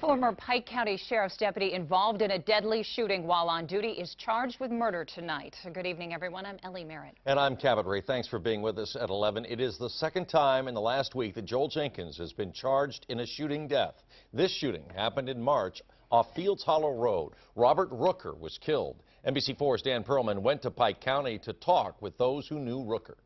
Former Pike County Sheriff's deputy involved in a deadly shooting while on duty is charged with murder tonight. Good evening, everyone. I'm Ellie Merritt. And I'm Cabot Ray. Thanks for being with us at 11. It is the second time in the last week that Joel Jenkins has been charged in a shooting death. This shooting happened in March off Fields Hollow Road. Robert Rooker was killed. NBC4's Dan Perlman went to Pike County to talk with those who knew Rooker.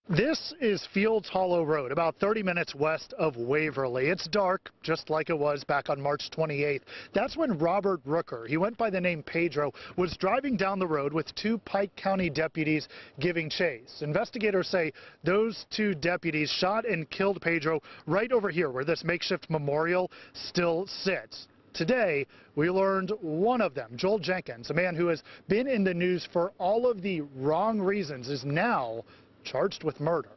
This is Fields Hollow Road, about 30 minutes west of Waverly. It's dark, just like it was back on March 28th. That's when Robert Rooker, he went by the name Pedro, was driving down the road with two Pike County deputies giving chase. Investigators say those two deputies shot and killed Pedro right over here where this makeshift memorial still sits. Today, we learned one of them, Joel Jenkins, a man who has been in the news for all of the wrong reasons, is now charged with murder.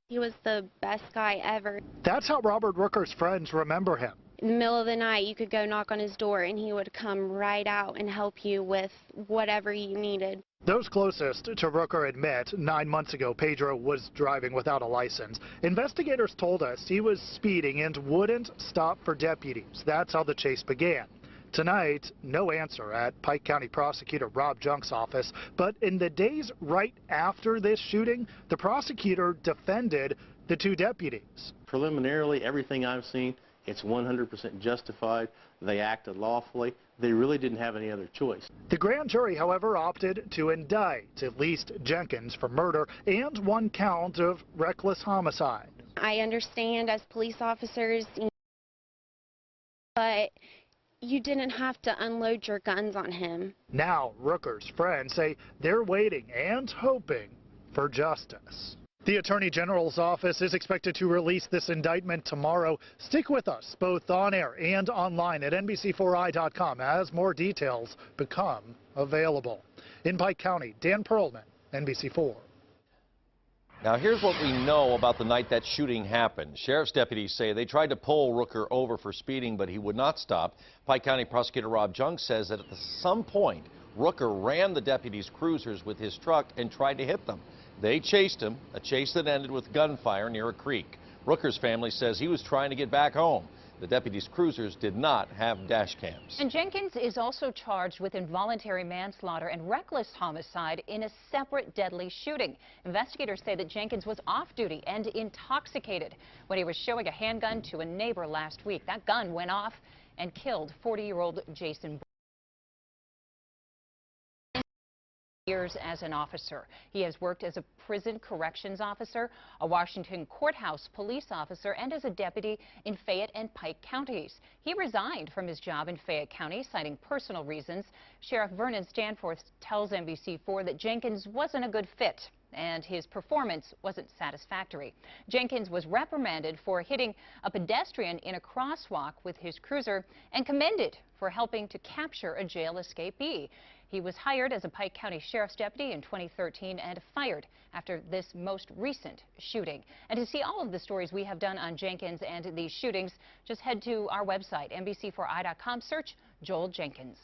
He was the best guy ever. That's how Robert Rooker's friends remember him. In the middle of the night, you could go knock on his door and he would come right out and help you with whatever you needed. Those closest to Rooker admit 9 months ago Pedro was driving without a license. Investigators told us he was speeding and wouldn't stop for deputies. That's how the chase began. Tonight, no answer at Pike County Prosecutor Rob Junk's office, but in the days right after this shooting, the prosecutor defended the two deputies. Preliminarily, everything I've seen, it's 100% justified. They acted lawfully. They really didn't have any other choice. The grand jury, however, opted to indict at least Jenkins for murder and one count of reckless homicide. I understand as police officers, but you didn't have to unload your guns on him. Now, Rooker's friends say they're waiting and hoping for justice. The Attorney General's office is expected to release this indictment tomorrow. Stick with us both on air and online at NBC4i.com as more details become available. In Pike County, Dan Perlman, NBC4. Now, here's what we know about the night that shooting happened. Sheriff's deputies say they tried to pull Rooker over for speeding, but he would not stop. Pike County Prosecutor Rob Junk says that at some point, Rooker ran the deputies' cruisers with his truck and tried to hit them. They chased him, a chase that ended with gunfire near a creek. Rooker's family says he was trying to get back home. The deputies' cruisers did not have dash cams. And Jenkins is also charged with involuntary manslaughter and reckless homicide in a separate deadly shooting. Investigators say that Jenkins was off duty and intoxicated when he was showing a handgun to a neighbor last week. That gun went off and killed 40-year-old Jason. Years as an officer. He has worked as a prison corrections officer, a Washington courthouse police officer, and as a deputy in Fayette and Pike counties. He resigned from his job in Fayette County, citing personal reasons. Sheriff Vernon Stanforth tells NBC4 that Jenkins wasn't a good fit and his performance wasn't satisfactory. Jenkins was reprimanded for hitting a pedestrian in a crosswalk with his cruiser and commended for helping to capture a jail escapee. He was hired as a Pike County Sheriff's deputy in 2013 and fired after this most recent shooting. And to see all of the stories we have done on Jenkins and these shootings, just head to our website, NBC4i.com, search Joel Jenkins.